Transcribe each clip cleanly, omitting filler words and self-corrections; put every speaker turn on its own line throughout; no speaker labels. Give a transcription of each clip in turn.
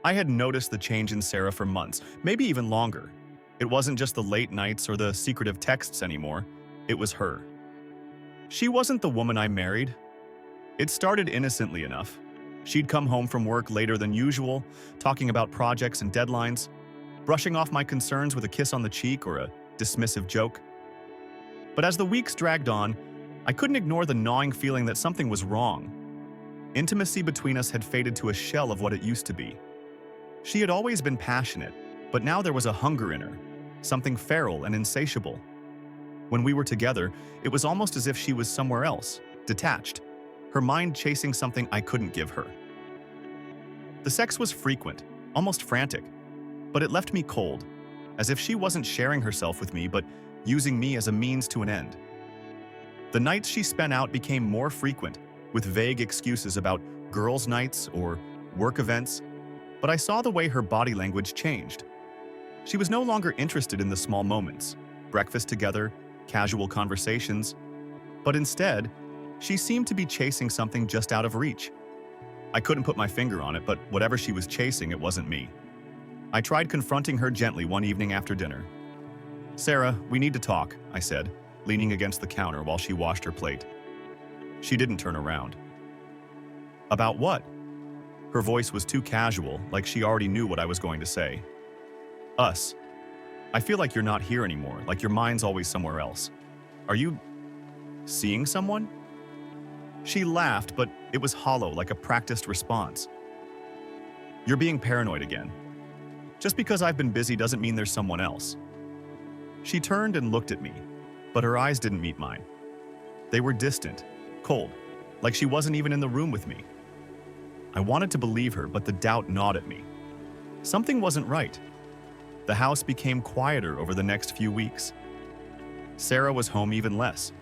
I had noticed the change in Sarah for months, maybe even longer. It wasn't just the late nights or the secretive texts anymore. It was her. She wasn't the woman I married. It started innocently enough. She'd come home from work later than usual, talking about projects and deadlines, brushing off my concerns with a kiss on the cheek or a dismissive joke. But as the weeks dragged on, I couldn't ignore the gnawing feeling that something was wrong. Intimacy between us had faded to a shell of what it used to be. She had always been passionate, but now there was a hunger in her, something feral and insatiable. When we were together, it was almost as if she was somewhere else, detached, her mind chasing something I couldn't give her. The sex was frequent, almost frantic, but it left me cold, as if she wasn't sharing herself with me but using me as a means to an end. The nights she spent out became more frequent, with vague excuses about girls' nights or work events, but I saw the way her body language changed. She was no longer interested in the small moments, breakfast together, casual conversations, but instead, she seemed to be chasing something just out of reach. I couldn't put my finger on it, but whatever she was chasing, it wasn't me. I tried confronting her gently one evening after dinner. "Sarah, we need to talk," I said, leaning against the counter while she washed her plate. She didn't turn around. "About what?" Her voice was too casual, like she already knew what I was going to say. "Us. I feel like you're not here anymore, like your mind's always somewhere else. Are you seeing someone?" She laughed, but it was hollow, like a practiced response. "You're being paranoid again. Just because I've been busy doesn't mean there's someone else." She turned and looked at me, but her eyes didn't meet mine. They were distant, cold, like she wasn't even in the room with me. I wanted to believe her, but the doubt gnawed at me. Something wasn't right. The house became quieter over the next few weeks. Sarah was home even less.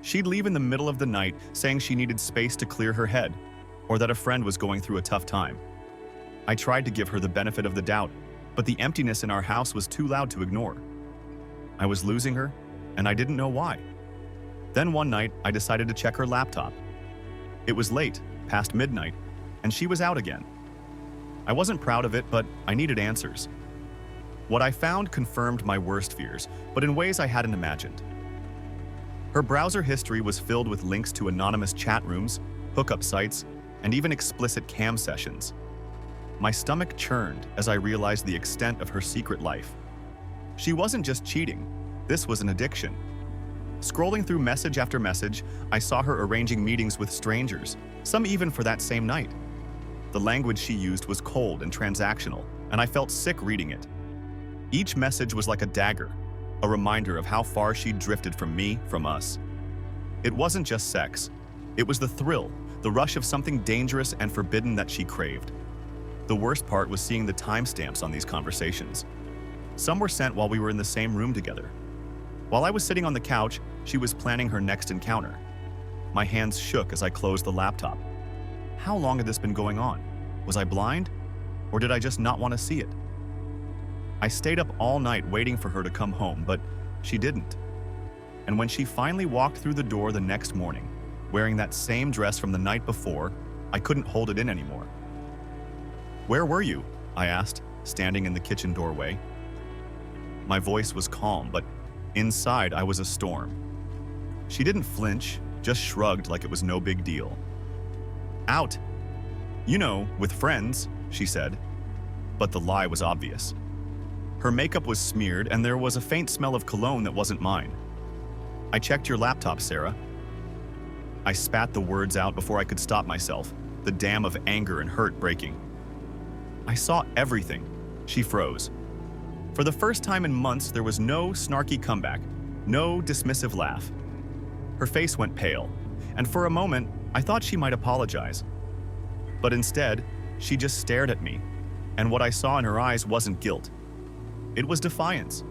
She'd leave in the middle of the night saying she needed space to clear her head, or that a friend was going through a tough time. I tried to give her the benefit of the doubt, but the emptiness in our house was too loud to ignore. I was losing her, and I didn't know why. Then one night, I decided to check her laptop. It was late, past midnight, and she was out again. I wasn't proud of it, but I needed answers. What I found confirmed my worst fears, but in ways I hadn't imagined. Her browser history was filled with links to anonymous chat rooms, hookup sites, and even explicit cam sessions. My stomach churned as I realized the extent of her secret life. She wasn't just cheating, this was an addiction. Scrolling through message after message, I saw her arranging meetings with strangers, some even for that same night. The language she used was cold and transactional, and I felt sick reading it. Each message was like a dagger, a reminder of how far she'd drifted from me, from us. It wasn't just sex. It was the thrill, the rush of something dangerous and forbidden that she craved. The worst part was seeing the timestamps on these conversations. Some were sent while we were in the same room together. While I was sitting on the couch, she was planning her next encounter. My hands shook as I closed the laptop. How long had this been going on? Was I blind? Or did I just not want to see it? I stayed up all night waiting for her to come home, but she didn't. And when she finally walked through the door the next morning, wearing that same dress from the night before, I couldn't hold it in anymore. "Where were you?" I asked, standing in the kitchen doorway. My voice was calm, but inside I was a storm. She didn't flinch, just shrugged like it was no big deal. "Out. You know, with friends," she said. But the lie was obvious. Her makeup was smeared, and there was a faint smell of cologne that wasn't mine. "I checked your laptop, Sarah." I spat the words out before I could stop myself, the dam of anger and hurt breaking. "I saw everything." She froze. For the first time in months, there was no snarky comeback, no dismissive laugh. Her face went pale, and for a moment, I thought she might apologize. But instead, she just stared at me, and what I saw in her eyes wasn't guilt. It was defiance.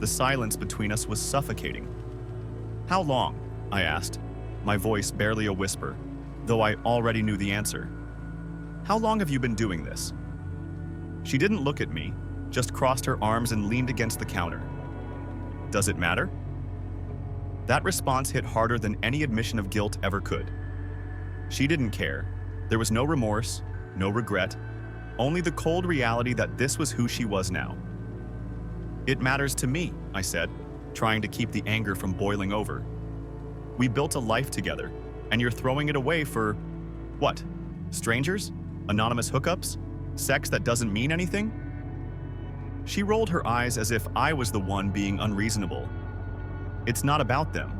The silence between us was suffocating. "How long?" I asked, my voice barely a whisper, though I already knew the answer. "How long have you been doing this?" She didn't look at me, just crossed her arms and leaned against the counter. "Does it matter?" That response hit harder than any admission of guilt ever could. She didn't care. There was no remorse, no regret, only the cold reality that this was who she was now. "It matters to me," I said, trying to keep the anger from boiling over. "We built a life together, and you're throwing it away for, what? Strangers? Anonymous hookups? Sex that doesn't mean anything?" She rolled her eyes as if I was the one being unreasonable. "It's not about them.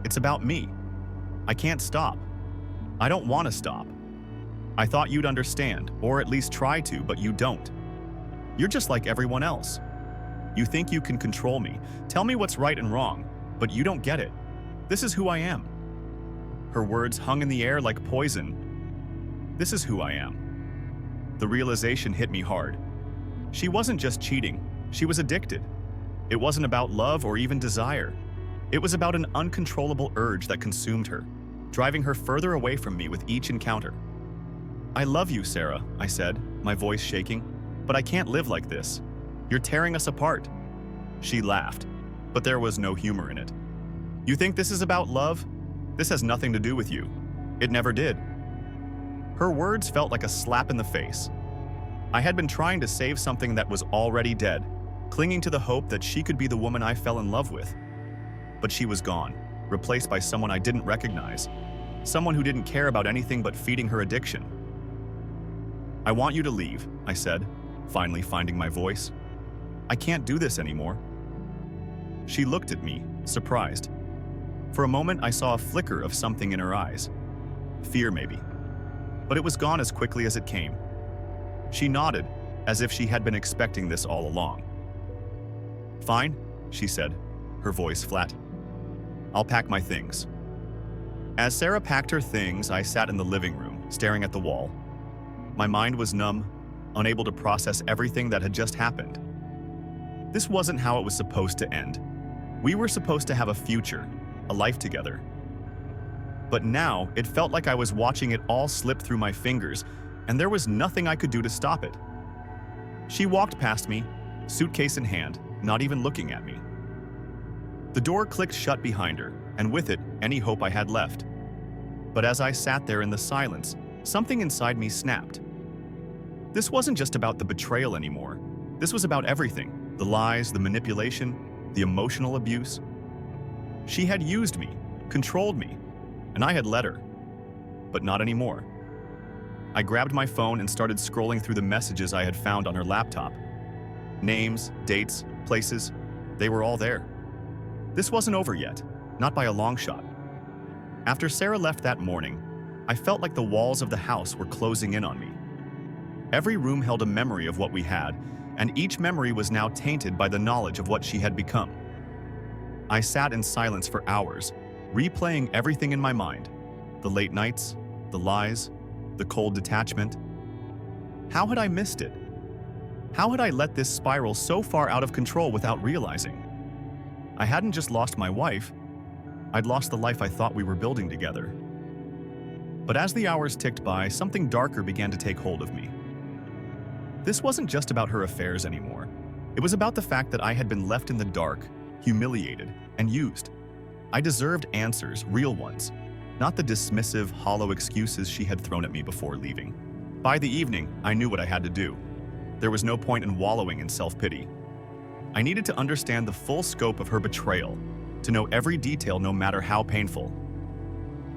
It's about me. I can't stop. I don't want to stop. I thought you'd understand, or at least try to, but you don't. You're just like everyone else. You think you can control me, tell me what's right and wrong, but you don't get it. This is who I am." Her words hung in the air like poison. This is who I am. The realization hit me hard. She wasn't just cheating, she was addicted. It wasn't about love or even desire. It was about an uncontrollable urge that consumed her, driving her further away from me with each encounter. "I love you, Sarah," I said, my voice shaking, "but I can't live like this. You're tearing us apart." She laughed, but there was no humor in it. "You think this is about love? This has nothing to do with you. It never did." Her words felt like a slap in the face. I had been trying to save something that was already dead, clinging to the hope that she could be the woman I fell in love with. But she was gone, replaced by someone I didn't recognize, someone who didn't care about anything but feeding her addiction. "I want you to leave," I said, finally finding my voice. "I can't do this anymore." She looked at me, surprised. For a moment, I saw a flicker of something in her eyes. Fear, maybe. But it was gone as quickly as it came. She nodded, as if she had been expecting this all along. "Fine," she said, her voice flat. "I'll pack my things." As Sarah packed her things, I sat in the living room, staring at the wall. My mind was numb, unable to process everything that had just happened. This wasn't how it was supposed to end. We were supposed to have a future, a life together. But now, it felt like I was watching it all slip through my fingers, and there was nothing I could do to stop it. She walked past me, suitcase in hand, not even looking at me. The door clicked shut behind her, and with it, any hope I had left. But as I sat there in the silence, something inside me snapped. This wasn't just about the betrayal anymore. This was about everything. The lies, the manipulation, the emotional abuse. She had used me, controlled me, and I had let her. But not anymore. I grabbed my phone and started scrolling through the messages I had found on her laptop. Names, dates, places, they were all there. This wasn't over yet, not by a long shot. After Sarah left that morning, I felt like the walls of the house were closing in on me. Every room held a memory of what we had, and each memory was now tainted by the knowledge of what she had become. I sat in silence for hours, replaying everything in my mind. The late nights, the lies, the cold detachment. How had I missed it? How had I let this spiral so far out of control without realizing? I hadn't just lost my wife, I'd lost the life I thought we were building together. But as the hours ticked by, something darker began to take hold of me. This wasn't just about her affairs anymore. It was about the fact that I had been left in the dark, humiliated, and used. I deserved answers, real ones, not the dismissive, hollow excuses she had thrown at me before leaving. By the evening, I knew what I had to do. There was no point in wallowing in self-pity. I needed to understand the full scope of her betrayal, to know every detail no matter how painful.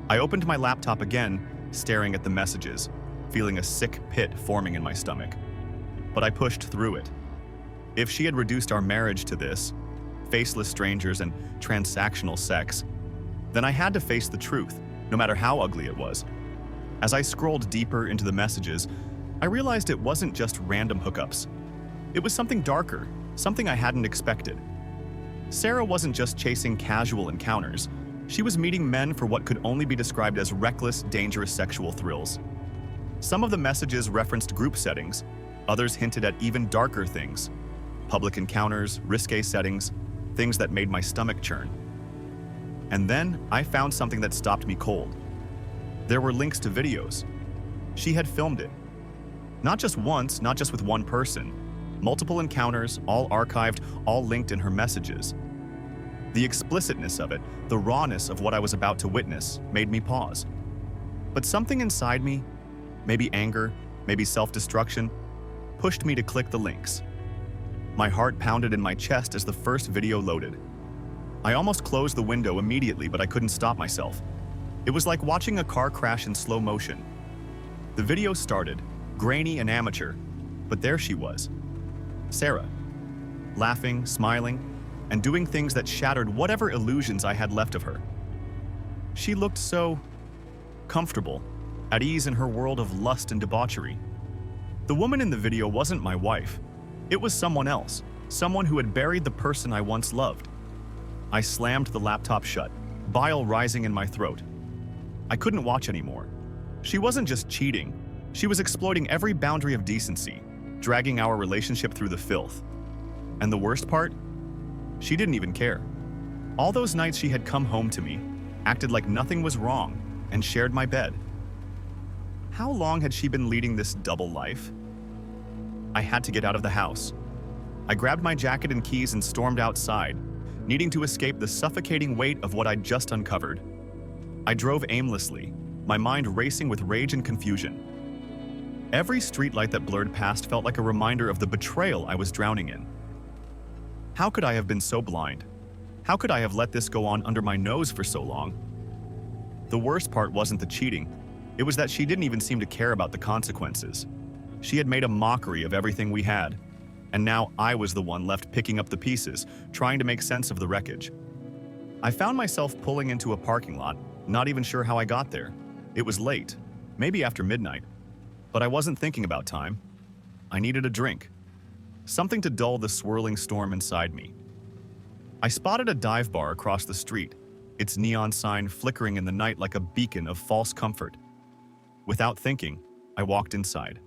I opened my laptop again, staring at the messages, feeling a sick pit forming in my stomach. But I pushed through it. If she had reduced our marriage to this, faceless strangers and transactional sex, then I had to face the truth, no matter how ugly it was. As I scrolled deeper into the messages, I realized it wasn't just random hookups. It was something darker, something I hadn't expected. Sarah wasn't just chasing casual encounters. She was meeting men for what could only be described as reckless, dangerous sexual thrills. Some of the messages referenced group settings, others hinted at even darker things. Public encounters, risque settings, things that made my stomach churn. And then I found something that stopped me cold. There were links to videos. She had filmed it. Not just once, not just with one person. Multiple encounters, all archived, all linked in her messages. The explicitness of it, the rawness of what I was about to witness, made me pause. But something inside me, maybe anger, maybe self-destruction, pushed me to click the links. My heart pounded in my chest as the first video loaded. I almost closed the window immediately, but I couldn't stop myself. It was like watching a car crash in slow motion. The video started, grainy and amateur, but there she was, Sarah, laughing, smiling, and doing things that shattered whatever illusions I had left of her. She looked so comfortable, at ease in her world of lust and debauchery. The woman in the video wasn't my wife. It was someone else, someone who had buried the person I once loved. I slammed the laptop shut, bile rising in my throat. I couldn't watch anymore. She wasn't just cheating, she was exploiting every boundary of decency, dragging our relationship through the filth. And the worst part? She didn't even care. All those nights she had come home to me, acted like nothing was wrong, and shared my bed. How long had she been leading this double life? I had to get out of the house. I grabbed my jacket and keys and stormed outside, needing to escape the suffocating weight of what I'd just uncovered. I drove aimlessly, my mind racing with rage and confusion. Every streetlight that blurred past felt like a reminder of the betrayal I was drowning in. How could I have been so blind? How could I have let this go on under my nose for so long? The worst part wasn't the cheating. It was that she didn't even seem to care about the consequences. She had made a mockery of everything we had, and now I was the one left picking up the pieces, trying to make sense of the wreckage. I found myself pulling into a parking lot, not even sure how I got there. It was late, maybe after midnight, but I wasn't thinking about time. I needed a drink, something to dull the swirling storm inside me. I spotted a dive bar across the street, its neon sign flickering in the night like a beacon of false comfort. Without thinking, I walked inside.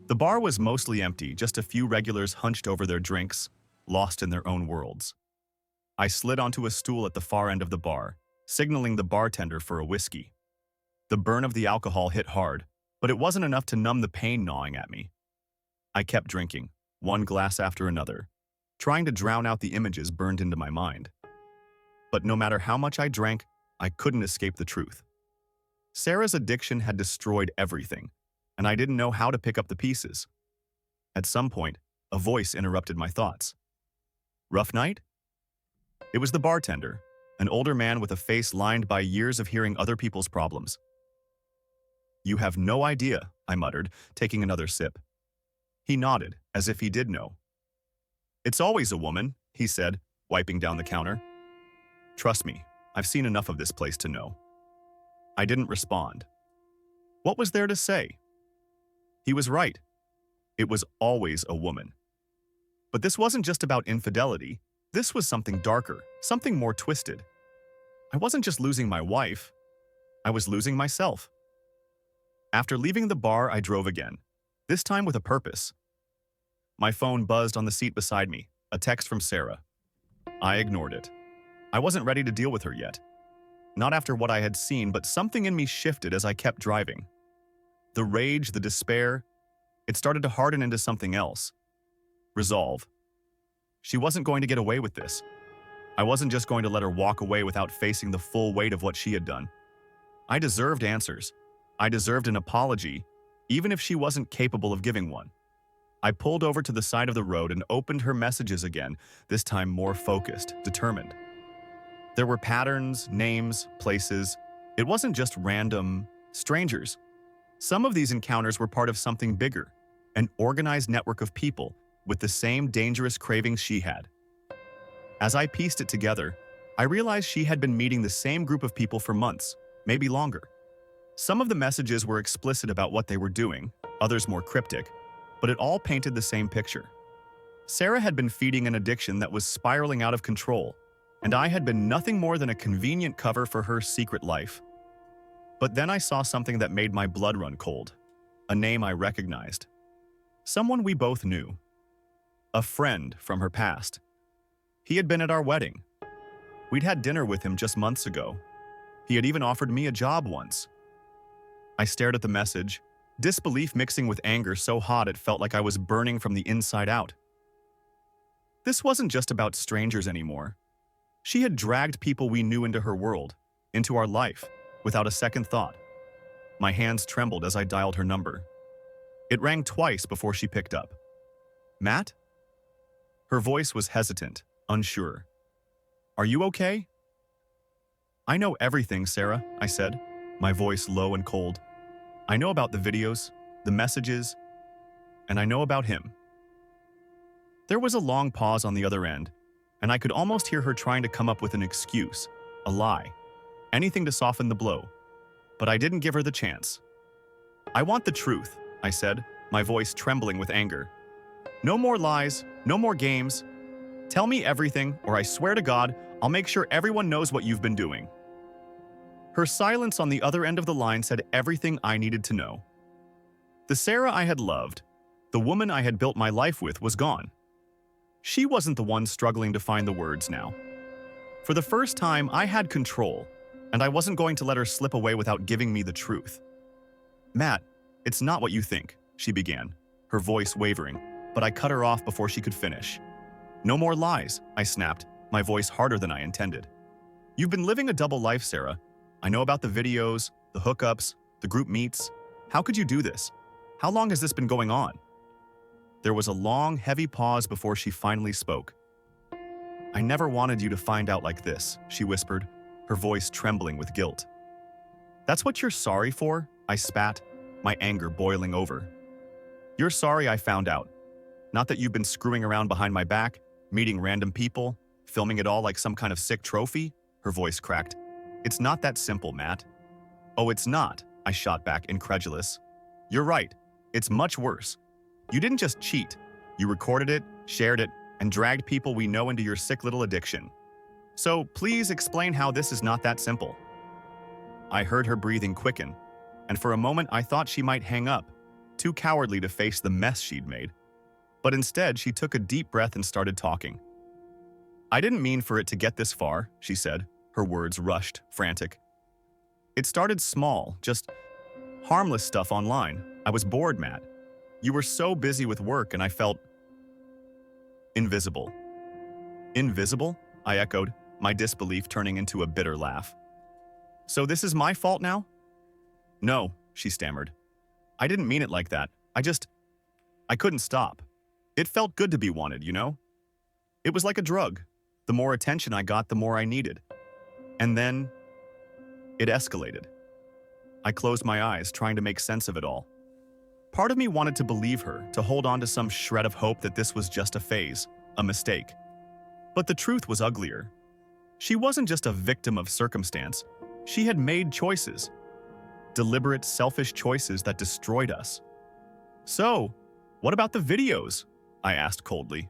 The bar was mostly empty, just a few regulars hunched over their drinks, lost in their own worlds. I slid onto a stool at the far end of the bar, signaling the bartender for a whiskey. The burn of the alcohol hit hard, but it wasn't enough to numb the pain gnawing at me. I kept drinking, one glass after another, trying to drown out the images burned into my mind. But no matter how much I drank, I couldn't escape the truth. Sarah's addiction had destroyed everything, and I didn't know how to pick up the pieces. At some point, a voice interrupted my thoughts. Rough night? It was the bartender, an older man with a face lined by years of hearing other people's problems. You have no idea, I muttered, taking another sip. He nodded, as if he did know. It's always a woman, he said, wiping down the counter. Trust me, I've seen enough of this place to know. I didn't respond. What was there to say? He was right. It was always a woman. But this wasn't just about infidelity. This was something darker, something more twisted. I wasn't just losing my wife. I was losing myself. After leaving the bar, I drove again, this time with a purpose. My phone buzzed on the seat beside me, a text from Sarah. I ignored it. I wasn't ready to deal with her yet. Not after what I had seen, but something in me shifted as I kept driving. The rage, the despair, it started to harden into something else. Resolve. She wasn't going to get away with this. I wasn't just going to let her walk away without facing the full weight of what she had done. I deserved answers. I deserved an apology, even if she wasn't capable of giving one. I pulled over to the side of the road and opened her messages again, this time more focused, determined. There were patterns, names, places. It wasn't just random strangers. Some of these encounters were part of something bigger, an organized network of people with the same dangerous cravings she had. As I pieced it together, I realized she had been meeting the same group of people for months, maybe longer. Some of the messages were explicit about what they were doing, others more cryptic, but it all painted the same picture. Sarah had been feeding an addiction that was spiraling out of control, and I had been nothing more than a convenient cover for her secret life. But then I saw something that made my blood run cold, a name I recognized. Someone we both knew. A friend from her past. He had been at our wedding. We'd had dinner with him just months ago. He had even offered me a job once. I stared at the message, disbelief mixing with anger so hot it felt like I was burning from the inside out. This wasn't just about strangers anymore. She had dragged people we knew into her world, into our life, without a second thought. My hands trembled as I dialed her number. It rang twice before she picked up. Matt? Her voice was hesitant, unsure. Are you okay? I know everything, Sarah, I said, my voice low and cold. I know about the videos, the messages, and I know about him. There was a long pause on the other end, and I could almost hear her trying to come up with an excuse, a lie, anything to soften the blow. But I didn't give her the chance. I want the truth, I said, my voice trembling with anger. No more lies, no more games. Tell me everything, or I swear to God, I'll make sure everyone knows what you've been doing. Her silence on the other end of the line said everything I needed to know. The Sarah I had loved, the woman I had built my life with, was gone. She wasn't the one struggling to find the words now. For the first time, I had control, and I wasn't going to let her slip away without giving me the truth. Matt, it's not what you think, she began, her voice wavering, but I cut her off before she could finish. No more lies, I snapped, my voice harder than I intended. You've been living a double life, Sarah. I know about the videos, the hookups, the group meets. How could you do this? How long has this been going on? There was a long, heavy pause before she finally spoke. I never wanted you to find out like this, she whispered, her voice trembling with guilt. That's what you're sorry for? I spat, my anger boiling over. You're sorry I found out. Not that you've been screwing around behind my back, meeting random people, filming it all like some kind of sick trophy? Her voice cracked. It's not that simple, Matt. Oh, it's not, I shot back, incredulous. You're right. It's much worse. You didn't just cheat. You recorded it, shared it, and dragged people we know into your sick little addiction. So please explain how this is not that simple. I heard her breathing quicken, and for a moment I thought she might hang up, too cowardly to face the mess she'd made. But instead, she took a deep breath and started talking. I didn't mean for it to get this far, she said, her words rushed, frantic. It started small, just harmless stuff online. I was bored, Matt. You were so busy with work and I felt invisible. Invisible? I echoed, my disbelief turning into a bitter laugh. So this is my fault now? No, she stammered. I didn't mean it like that. I couldn't stop. It felt good to be wanted, you know? It was like a drug. The more attention I got, the more I needed. And then it escalated. I closed my eyes, trying to make sense of it all. Part of me wanted to believe her, to hold on to some shred of hope that this was just a phase, a mistake. But the truth was uglier. She wasn't just a victim of circumstance. She had made choices. Deliberate, selfish choices that destroyed us. So, what about the videos? I asked coldly.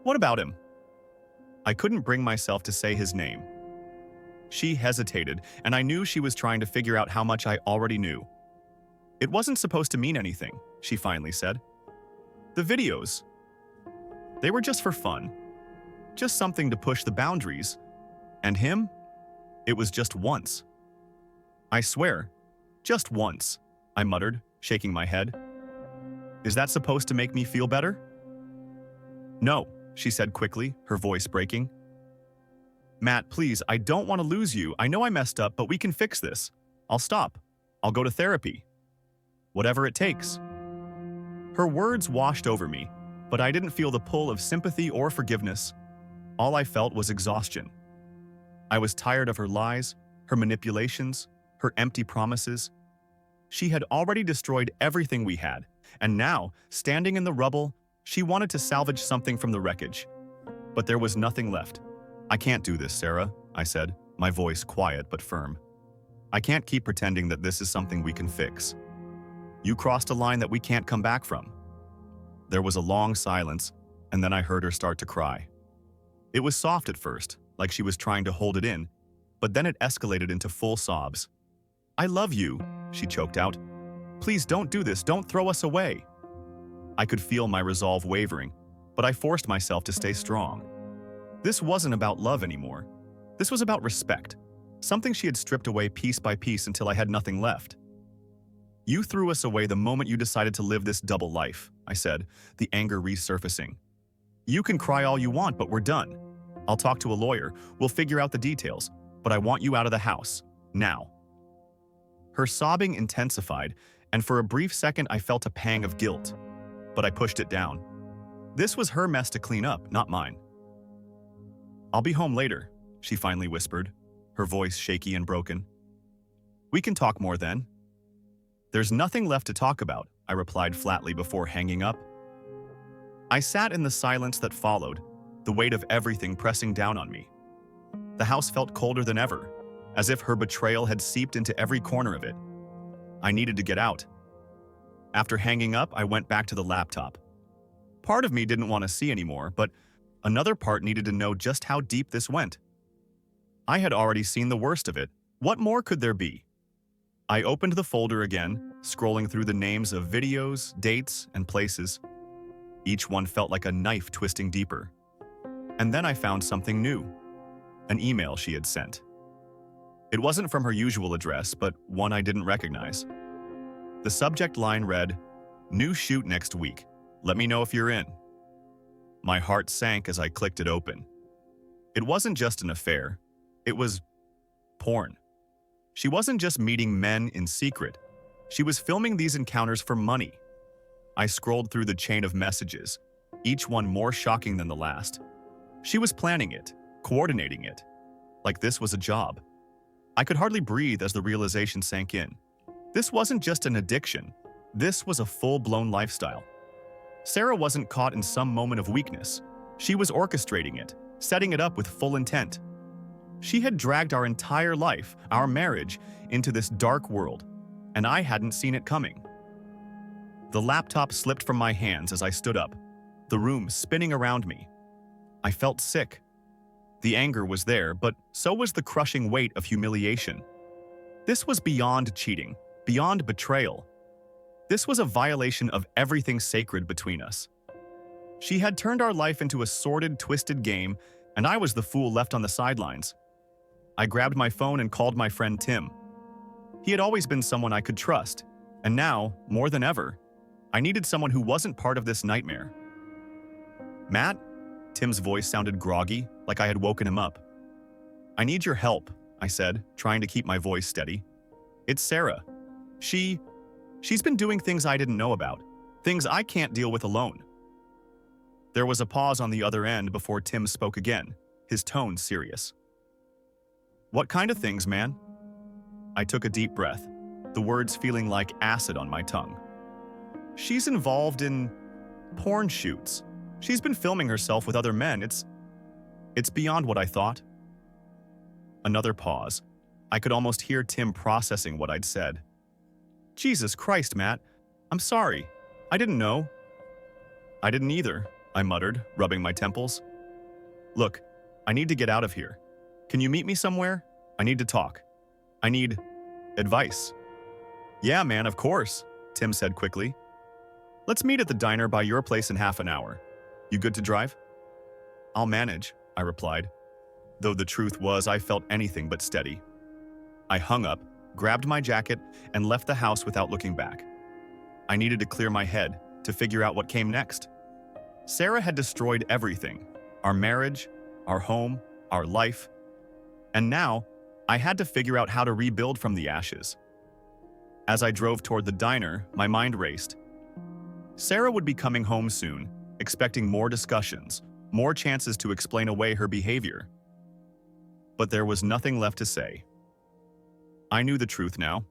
What about him? I couldn't bring myself to say his name. She hesitated, and I knew she was trying to figure out how much I already knew. It wasn't supposed to mean anything, she finally said. The videos, they were just for fun. Just something to push the boundaries. And him? It was just once. I swear, just once, I muttered, shaking my head. Is that supposed to make me feel better? No, she said quickly, her voice breaking. Matt, please, I don't want to lose you. I know I messed up, but we can fix this. I'll stop. I'll go to therapy. Whatever it takes. Her words washed over me, but I didn't feel the pull of sympathy or forgiveness. All I felt was exhaustion. I was tired of her lies, her manipulations, her empty promises. She had already destroyed everything we had, and now, standing in the rubble, she wanted to salvage something from the wreckage. But there was nothing left. I can't do this, Sarah, I said, my voice quiet but firm. I can't keep pretending that this is something we can fix. You crossed a line that we can't come back from. There was a long silence, and then I heard her start to cry. It was soft at first, like she was trying to hold it in, but then it escalated into full sobs. I love you, she choked out. Please don't do this, don't throw us away. I could feel my resolve wavering, but I forced myself to stay strong. This wasn't about love anymore. This was about respect, something she had stripped away piece by piece until I had nothing left. You threw us away the moment you decided to live this double life, I said, the anger resurfacing. You can cry all you want, but we're done. I'll talk to a lawyer, we'll figure out the details, but I want you out of the house, now. Her sobbing intensified, And for a brief second, I felt a pang of guilt, but I pushed it down. This was her mess to clean up, not mine. "I'll be home later," she finally whispered, her voice shaky and broken. "We can talk more then." "There's nothing left to talk about," I replied flatly before hanging up. I sat in the silence that followed, the weight of everything pressing down on me. The house felt colder than ever, as if her betrayal had seeped into every corner of it. I needed to get out. After hanging up, I went back to the laptop. Part of me didn't want to see anymore, but another part needed to know just how deep this went. I had already seen the worst of it. What more could there be? I opened the folder again, scrolling through the names of videos, dates, and places. Each one felt like a knife twisting deeper. And then I found something new. An email she had sent. It wasn't from her usual address, but one I didn't recognize. The subject line read, "New shoot next week. Let me know if you're in." My heart sank as I clicked it open. It wasn't just an affair. It was porn. She wasn't just meeting men in secret. She was filming these encounters for money. I scrolled through the chain of messages, each one more shocking than the last. She was planning it, coordinating it, like this was a job. I could hardly breathe as the realization sank in. This wasn't just an addiction. This was a full-blown lifestyle. Sarah wasn't caught in some moment of weakness. She was orchestrating it, setting it up with full intent. She had dragged our entire life, our marriage, into this dark world, and I hadn't seen it coming. The laptop slipped from my hands as I stood up, the room spinning around me. I felt sick. The anger was there, but so was the crushing weight of humiliation. This was beyond cheating, beyond betrayal. This was a violation of everything sacred between us. She had turned our life into a sordid, twisted game, and I was the fool left on the sidelines. I grabbed my phone and called my friend Tim. He had always been someone I could trust, and now, more than ever, I needed someone who wasn't part of this nightmare. "Matt?" Tim's voice sounded groggy, like I had woken him up. "I need your help," I said, trying to keep my voice steady. "It's Sarah. She's been doing things I didn't know about, things I can't deal with alone." There was a pause on the other end before Tim spoke again, his tone serious. "What kind of things, man?" I took a deep breath, the words feeling like acid on my tongue. "She's involved in porn shoots. She's been filming herself with other men. It's beyond what I thought." Another pause. I could almost hear Tim processing what I'd said. "Jesus Christ, Matt. I'm sorry. I didn't know." "I didn't either," I muttered, rubbing my temples. "Look, I need to get out of here. Can you meet me somewhere? I need to talk. I need advice." "Yeah, man, of course," Tim said quickly. "Let's meet at the diner by your place in half an hour. You good to drive?" "I'll manage," I replied, though the truth was I felt anything but steady. I hung up, grabbed my jacket, and left the house without looking back. I needed to clear my head, to figure out what came next. Sarah had destroyed everything, our marriage, our home, our life, and now I had to figure out how to rebuild from the ashes. As I drove toward the diner, my mind raced. Sarah would be coming home soon, expecting more discussions, more chances to explain away her behavior. But there was nothing left to say. I knew the truth now.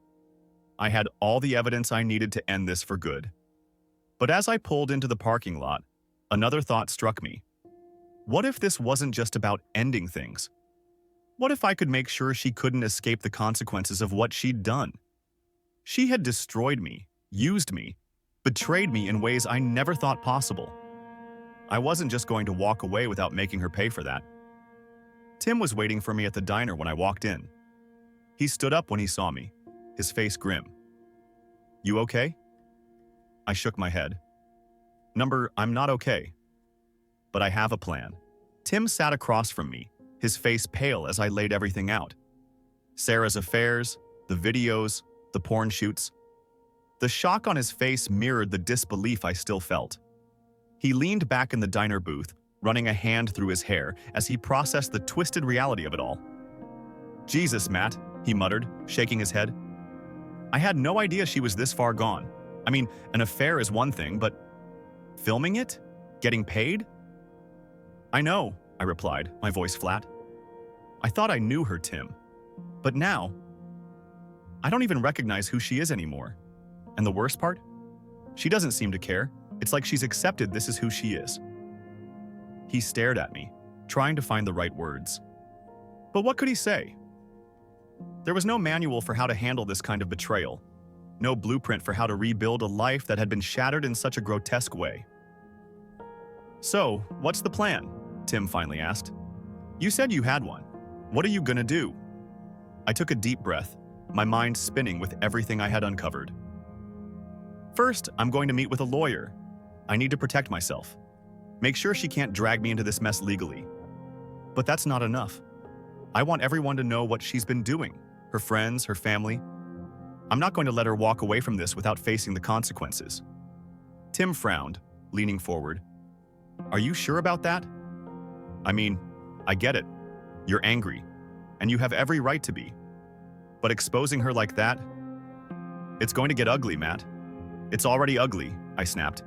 I had all the evidence I needed to end this for good. But as I pulled into the parking lot, another thought struck me. What if this wasn't just about ending things? What if I could make sure she couldn't escape the consequences of what she'd done? She had destroyed me, used me, betrayed me in ways I never thought possible. I wasn't just going to walk away without making her pay for that. Tim was waiting for me at the diner when I walked in. He stood up when he saw me, his face grim. "You okay?" I shook my head. I'm not okay. But I have a plan." Tim sat across from me, his face pale as I laid everything out. Sarah's affairs, the videos, the porn shoots. The shock on his face mirrored the disbelief I still felt. He leaned back in the diner booth, running a hand through his hair as he processed the twisted reality of it all. "Jesus, Matt," he muttered, shaking his head. I had no idea she was this far gone. I mean, an affair is one thing, but filming it? Getting paid? I know, I replied, my voice flat. I thought I knew her, Tim. But now, I don't even recognize who she is anymore. And the worst part? She doesn't seem to care. It's like she's accepted this is who she is. He stared at me, trying to find the right words. But what could he say? There was no manual for how to handle this kind of betrayal. No blueprint for how to rebuild a life that had been shattered in such a grotesque way. So, what's the plan? Tim finally asked. You said you had one. What are you gonna do? I took a deep breath, my mind spinning with everything I had uncovered. First, I'm going to meet with a lawyer. I need to protect myself. Make sure she can't drag me into this mess legally. But that's not enough. I want everyone to know what she's been doing, her friends, her family. I'm not going to let her walk away from this without facing the consequences. Tim frowned, leaning forward. Are you sure about that? I mean, I get it. You're angry, and you have every right to be. But exposing her like that? It's going to get ugly, Matt. It's already ugly, I snapped.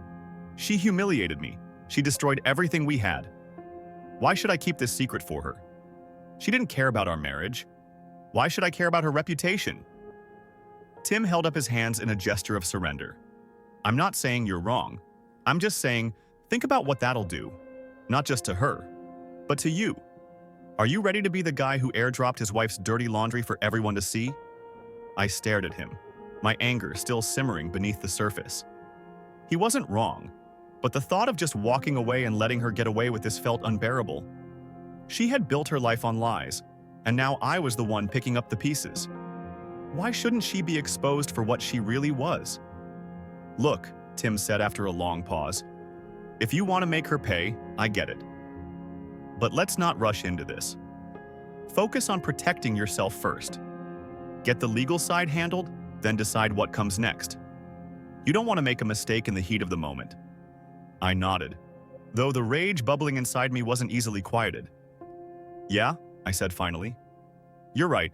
She humiliated me. She destroyed everything we had. Why should I keep this secret for her? She didn't care about our marriage. Why should I care about her reputation? Tim held up his hands in a gesture of surrender. I'm not saying you're wrong. I'm just saying, think about what that'll do. Not just to her, but to you. Are you ready to be the guy who airdropped his wife's dirty laundry for everyone to see? I stared at him, my anger still simmering beneath the surface. He wasn't wrong, but the thought of just walking away and letting her get away with this felt unbearable. She had built her life on lies, and now I was the one picking up the pieces. Why shouldn't she be exposed for what she really was? Look, Tim said after a long pause, if you want to make her pay, I get it. But let's not rush into this. Focus on protecting yourself first. Get the legal side handled, then decide what comes next. You don't want to make a mistake in the heat of the moment. I nodded, though the rage bubbling inside me wasn't easily quieted. Yeah, I said finally. You're right.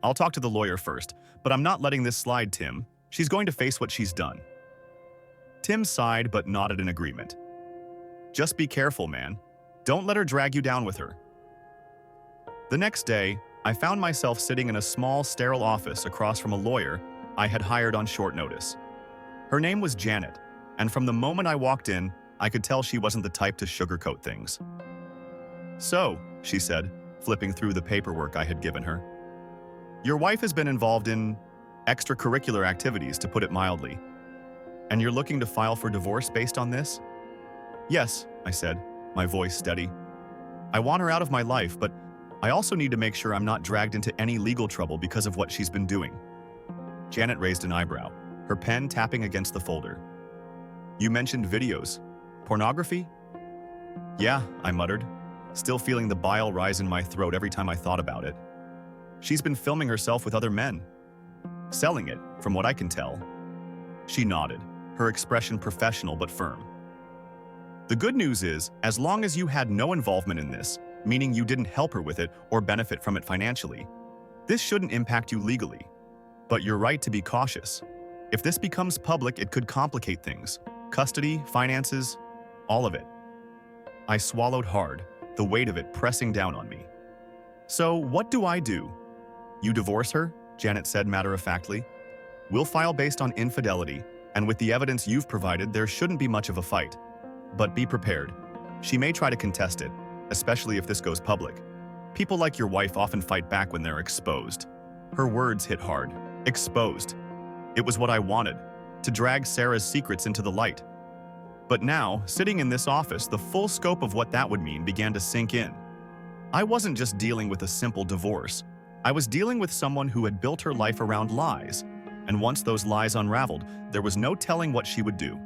I'll talk to the lawyer first, but I'm not letting this slide, Tim. She's going to face what she's done. Tim sighed but nodded in agreement. Just be careful, man. Don't let her drag you down with her. The next day, I found myself sitting in a small, sterile office across from a lawyer I had hired on short notice. Her name was Janet, and from the moment I walked in, I could tell she wasn't the type to sugarcoat things. So, she said, flipping through the paperwork I had given her, your wife has been involved in extracurricular activities, to put it mildly. And you're looking to file for divorce based on this? Yes, I said, my voice steady. I want her out of my life, but I also need to make sure I'm not dragged into any legal trouble because of what she's been doing. Janet raised an eyebrow, her pen tapping against the folder. You mentioned videos. Pornography? Yeah, I muttered, still feeling the bile rise in my throat every time I thought about it. She's been filming herself with other men. Selling it, from what I can tell. She nodded, her expression professional but firm. The good news is, as long as you had no involvement in this, meaning you didn't help her with it or benefit from it financially, this shouldn't impact you legally. But you're right to be cautious. If this becomes public, it could complicate things. Custody, finances, all of it. I swallowed hard, the weight of it pressing down on me. So, what do I do? You divorce her? Janet said matter-of-factly. We'll file based on infidelity, and with the evidence you've provided, there shouldn't be much of a fight. But be prepared. She may try to contest it, especially if this goes public. People like your wife often fight back when they're exposed. Her words hit hard. Exposed. It was what I wanted, to drag Sarah's secrets into the light. But now, sitting in this office, the full scope of what that would mean began to sink in. I wasn't just dealing with a simple divorce. I was dealing with someone who had built her life around lies, and once those lies unraveled, there was no telling what she would do.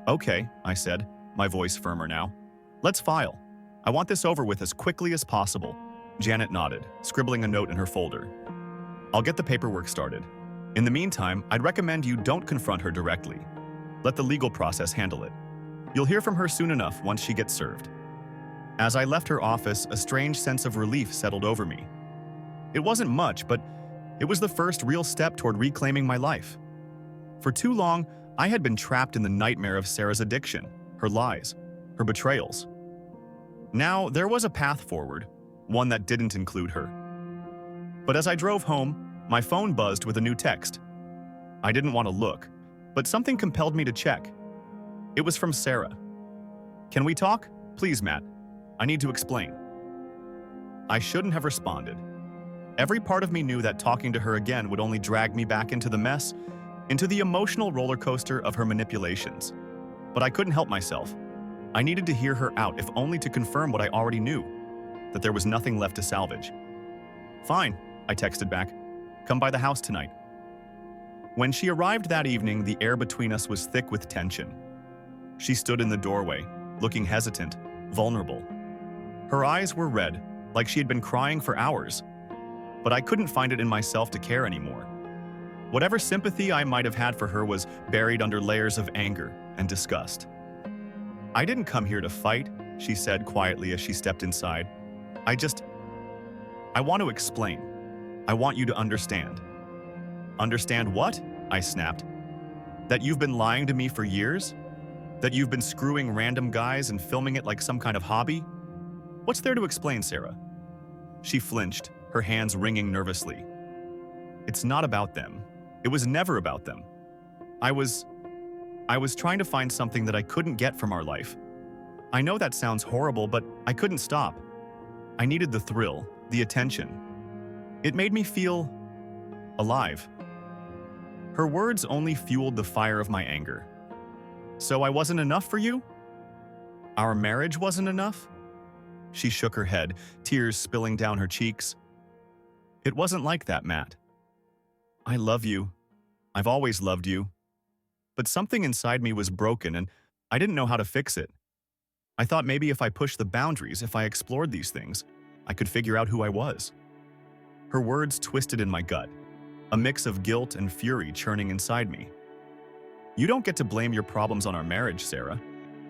Okay, I said, my voice firmer now. Let's file. I want this over with as quickly as possible. Janet nodded, scribbling a note in her folder. I'll get the paperwork started. In the meantime, I'd recommend you don't confront her directly. Let the legal process handle it. You'll hear from her soon enough once she gets served. As I left her office, a strange sense of relief settled over me. It wasn't much, but It was the first real step toward reclaiming my life. For too long, I had been trapped in the nightmare of Sarah's addiction, her lies, her betrayals. Now, there was a path forward, one that didn't include her. But as I drove home, my phone buzzed with a new text. I didn't want to look, but something compelled me to check. It was from Sarah. "Can we talk? Please, Matt. I need to explain." I shouldn't have responded. Every part of me knew that talking to her again would only drag me back into the mess, into the emotional roller coaster of her manipulations. But I couldn't help myself. I needed to hear her out, if only to confirm what I already knew, that there was nothing left to salvage. "Fine," I texted back. "Come by the house tonight." When she arrived that evening, the air between us was thick with tension. She stood in the doorway, looking hesitant, vulnerable. Her eyes were red, like she had been crying for hours. But I couldn't find it in myself to care anymore. Whatever sympathy I might have had for her was buried under layers of anger and disgust. "I didn't come here to fight," she said quietly as she stepped inside. I want to explain. I want you to understand." "Understand what?" I snapped. "That you've been lying to me for years? That you've been screwing random guys and filming it like some kind of hobby? What's there to explain, Sarah?" She flinched, her hands wringing nervously. "It's not about them. It was never about them. I was trying to find something that I couldn't get from our life. I know that sounds horrible, but I couldn't stop. I needed the thrill, the attention. It made me feel alive." Her words only fueled the fire of my anger. "So I wasn't enough for you? Our marriage wasn't enough?" She shook her head, tears spilling down her cheeks. "It wasn't like that, Matt. I love you. I've always loved you. But something inside me was broken and I didn't know how to fix it. I thought maybe if I pushed the boundaries, if I explored these things, I could figure out who I was." Her words twisted in my gut, a mix of guilt and fury churning inside me. "You don't get to blame your problems on our marriage, Sarah.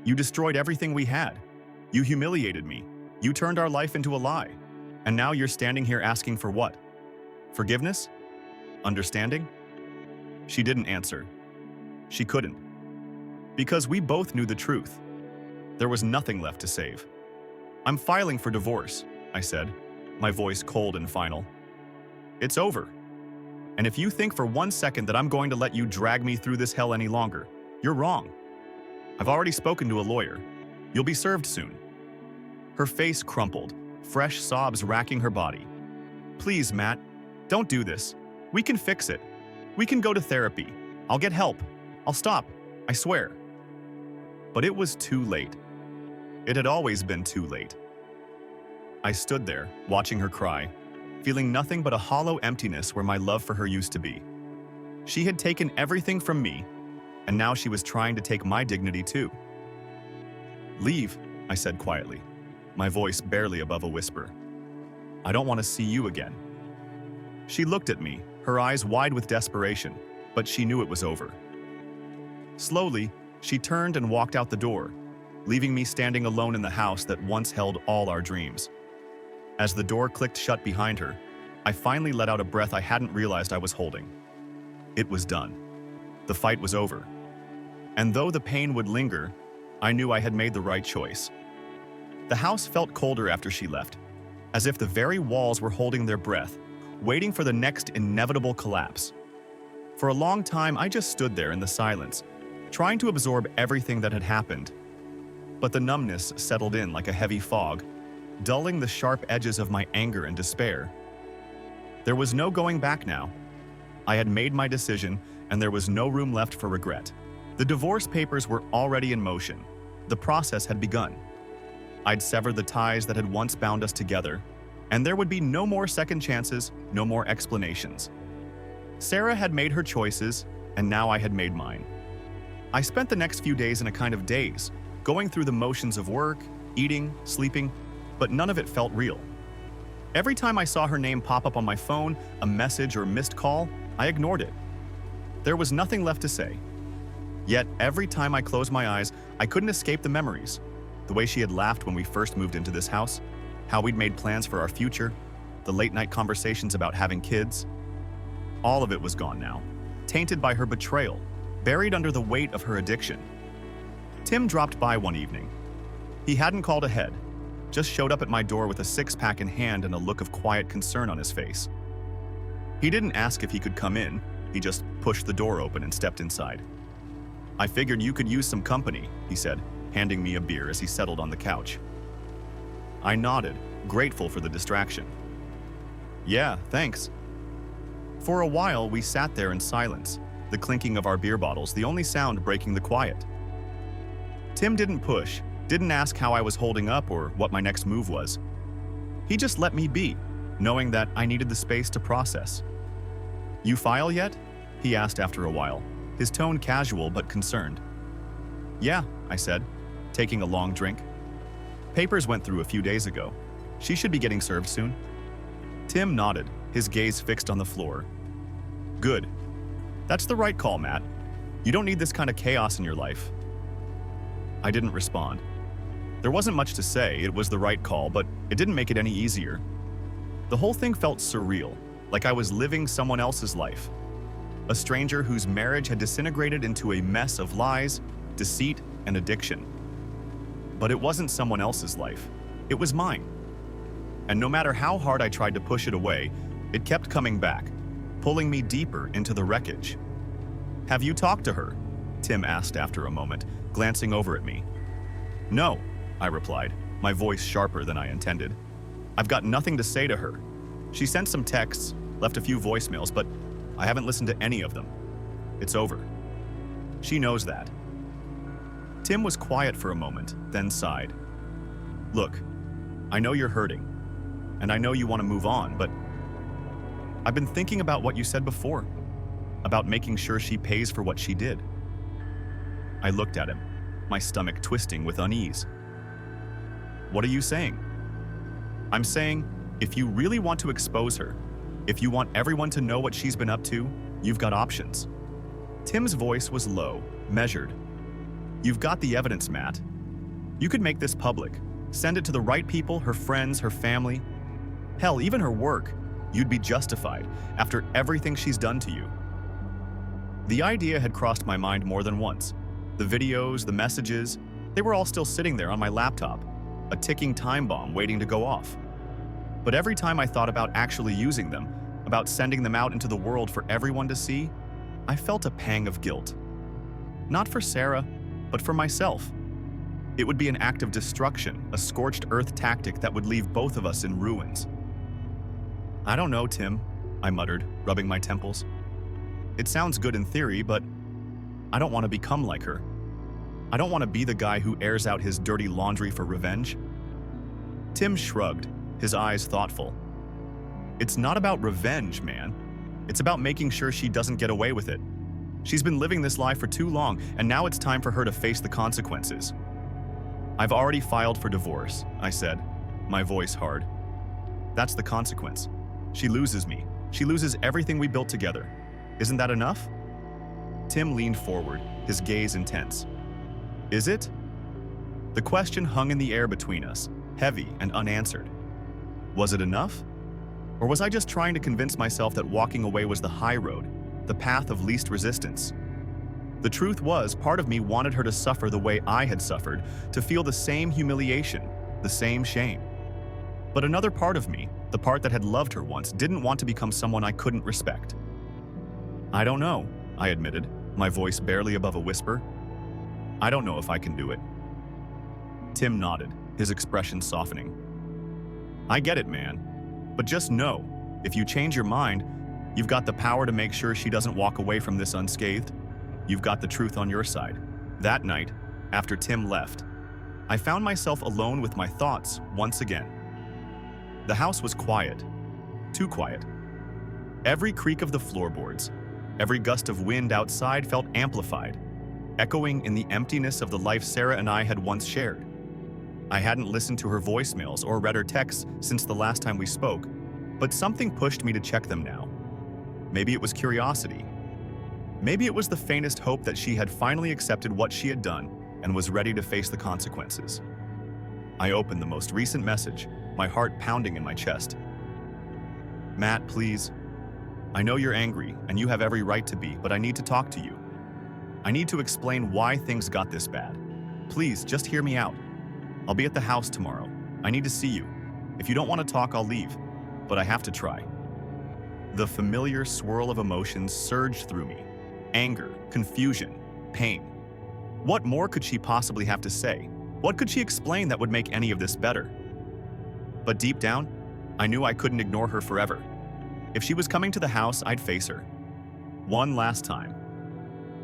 You destroyed everything we had. You humiliated me. You turned our life into a lie. And now you're standing here asking for what? Forgiveness? Understanding?" She didn't answer. She couldn't. Because we both knew the truth. There was nothing left to save. "I'm filing for divorce," I said, my voice cold and final. "It's over. And if you think for 1 second that I'm going to let you drag me through this hell any longer, you're wrong. I've already spoken to a lawyer. You'll be served soon." Her face crumpled, fresh sobs racking her body. "Please, Matt, don't do this. We can fix it. We can go to therapy. I'll get help. I'll stop. I swear." But it was too late. It had always been too late. I stood there, watching her cry, feeling nothing but a hollow emptiness where my love for her used to be. She had taken everything from me, and now she was trying to take my dignity too. "Leave," I said quietly, my voice barely above a whisper. "I don't want to see you again." She looked at me, her eyes wide with desperation, but she knew it was over. Slowly, she turned and walked out the door, leaving me standing alone in the house that once held all our dreams. As the door clicked shut behind her, I finally let out a breath I hadn't realized I was holding. It was done. The fight was over. And though the pain would linger, I knew I had made the right choice. The house felt colder after she left, as if the very walls were holding their breath, waiting for the next inevitable collapse. For a long time, I just stood there in the silence, trying to absorb everything that had happened. But the numbness settled in like a heavy fog, dulling the sharp edges of my anger and despair. There was no going back now. I had made my decision, and there was no room left for regret. The divorce papers were already in motion. The process had begun. I'd severed the ties that had once bound us together, and there would be no more second chances, no more explanations. Sarah had made her choices, and now I had made mine. I spent the next few days in a kind of daze, going through the motions of work, eating, sleeping, but none of it felt real. Every time I saw her name pop up on my phone, a message or missed call, I ignored it. There was nothing left to say. Yet every time I closed my eyes, I couldn't escape the memories. The way she had laughed when we first moved into this house, how we'd made plans for our future, the late-night conversations about having kids. All of it was gone now, tainted by her betrayal, buried under the weight of her addiction. Tim dropped by one evening. He hadn't called ahead, just showed up at my door with a six-pack in hand and a look of quiet concern on his face. He didn't ask if he could come in, he just pushed the door open and stepped inside. "I figured you could use some company," he said, handing me a beer as he settled on the couch. I nodded, grateful for the distraction. "Yeah, thanks." For a while, we sat there in silence, the clinking of our beer bottles the only sound breaking the quiet. Tim didn't push, didn't ask how I was holding up or what my next move was. He just let me be, knowing that I needed the space to process. "You file yet?" he asked after a while, his tone casual but concerned. "Yeah," I said, taking a long drink. "Papers went through a few days ago. She should be getting served soon." Tim nodded, his gaze fixed on the floor. "Good. That's the right call, Matt. You don't need this kind of chaos in your life." I didn't respond. There wasn't much to say, it was the right call, but it didn't make it any easier. The whole thing felt surreal, like I was living someone else's life. A stranger whose marriage had disintegrated into a mess of lies, deceit, and addiction. But it wasn't someone else's life. It was mine. And no matter how hard I tried to push it away, it kept coming back, pulling me deeper into the wreckage. "Have you talked to her?" Tim asked after a moment, glancing over at me. "No," I replied, my voice sharper than I intended. "I've got nothing to say to her. She sent some texts, left a few voicemails, but I haven't listened to any of them. It's over. She knows that." Tim was quiet for a moment, then sighed. "Look, I know you're hurting, and I know you want to move on, but I've been thinking about what you said before, about making sure she pays for what she did." I looked at him, my stomach twisting with unease. "What are you saying?" "I'm saying, if you really want to expose her, if you want everyone to know what she's been up to, you've got options." Tim's voice was low, measured. "You've got the evidence, Matt. You could make this public, send it to the right people, her friends, her family. Hell, even her work. You'd be justified after everything she's done to you." The idea had crossed my mind more than once. The videos, the messages, they were all still sitting there on my laptop, a ticking time bomb waiting to go off. But every time I thought about actually using them, about sending them out into the world for everyone to see, I felt a pang of guilt. Not for Sarah, but for myself. It would be an act of destruction, a scorched earth tactic that would leave both of us in ruins. "I don't know, Tim," I muttered, rubbing my temples. "It sounds good in theory, but I don't want to become like her. I don't want to be the guy who airs out his dirty laundry for revenge." Tim shrugged, his eyes thoughtful. "It's not about revenge, man. It's about making sure she doesn't get away with it. She's been living this life for too long, and now it's time for her to face the consequences." "I've already filed for divorce," I said, my voice hard. "That's the consequence. She loses me. She loses everything we built together. Isn't that enough?" Tim leaned forward, his gaze intense. "Is it?" The question hung in the air between us, heavy and unanswered. Was it enough? Or was I just trying to convince myself that walking away was the high road, the path of least resistance? The truth was, part of me wanted her to suffer the way I had suffered, to feel the same humiliation, the same shame. But another part of me, the part that had loved her once, didn't want to become someone I couldn't respect. "I don't know," I admitted, my voice barely above a whisper. "I don't know if I can do it." Tim nodded, his expression softening. "I get it, man. But just know, if you change your mind, you've got the power to make sure she doesn't walk away from this unscathed. You've got the truth on your side." That night, after Tim left, I found myself alone with my thoughts once again. The house was quiet, too quiet. Every creak of the floorboards, every gust of wind outside felt amplified, echoing in the emptiness of the life Sarah and I had once shared. I hadn't listened to her voicemails or read her texts since the last time we spoke, but something pushed me to check them now. Maybe it was curiosity. Maybe it was the faintest hope that she had finally accepted what she had done and was ready to face the consequences. I opened the most recent message, my heart pounding in my chest. "Matt, please. I know you're angry, and you have every right to be, but I need to talk to you. I need to explain why things got this bad. Please, just hear me out. I'll be at the house tomorrow. I need to see you. If you don't want to talk, I'll leave. But I have to try. The familiar swirl of emotions surged through me. Anger, confusion, pain. What more could she possibly have to say? What could she explain that would make any of this better? But deep down, I knew I couldn't ignore her forever. If she was coming to the house, I'd face her. One last time.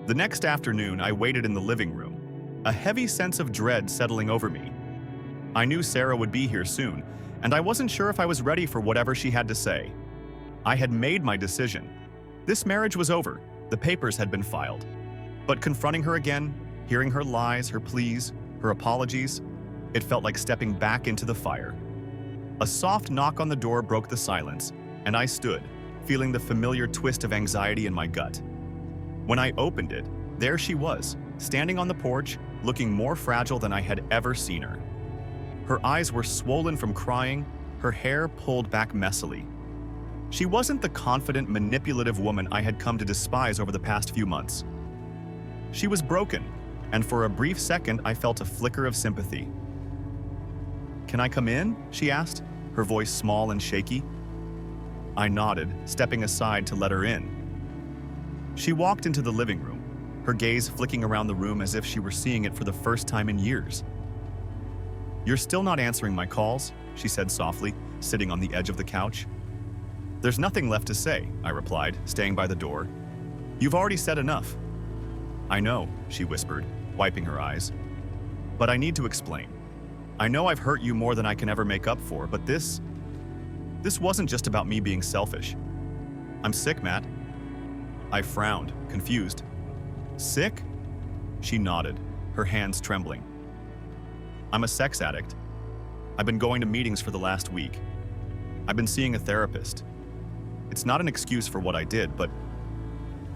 The next afternoon, I waited in the living room, a heavy sense of dread settling over me. I knew Sarah would be here soon, and I wasn't sure if I was ready for whatever she had to say. I had made my decision. This marriage was over. The papers had been filed. But confronting her again, hearing her lies, her pleas, her apologies, it felt like stepping back into the fire. A soft knock on the door broke the silence, and I stood, feeling the familiar twist of anxiety in my gut. When I opened it, there she was, standing on the porch, looking more fragile than I had ever seen her. Her eyes were swollen from crying, her hair pulled back messily. She wasn't the confident, manipulative woman I had come to despise over the past few months. She was broken, and for a brief second I felt a flicker of sympathy. "Can I come in?" she asked, her voice small and shaky. I nodded, stepping aside to let her in. She walked into the living room, her gaze flicking around the room as if she were seeing it for the first time in years. "You're still not answering my calls," she said softly, sitting on the edge of the couch. "There's nothing left to say," I replied, staying by the door. "You've already said enough." "I know," she whispered, wiping her eyes. "But I need to explain. I know I've hurt you more than I can ever make up for, but this wasn't just about me being selfish. I'm sick, Matt." I frowned, confused. "Sick?" She nodded, her hands trembling. "I'm a sex addict. I've been going to meetings for the last week. I've been seeing a therapist. It's not an excuse for what I did, but